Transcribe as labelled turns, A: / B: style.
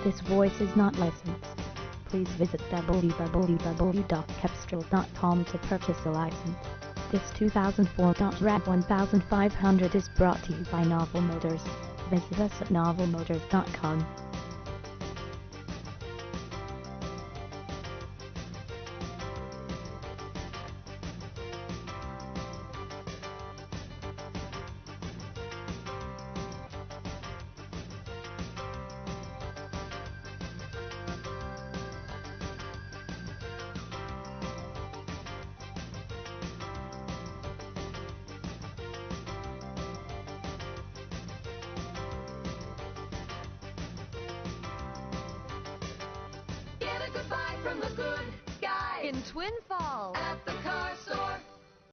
A: This voice is not licensed. Please visit www.capstrel.com to purchase a license. This 2004 Dodge Ram 1500 is brought to you by Novel Motors. Visit us at novelmotors.com.
B: Get a goodbye from the good guy
C: in Twin Falls
B: at the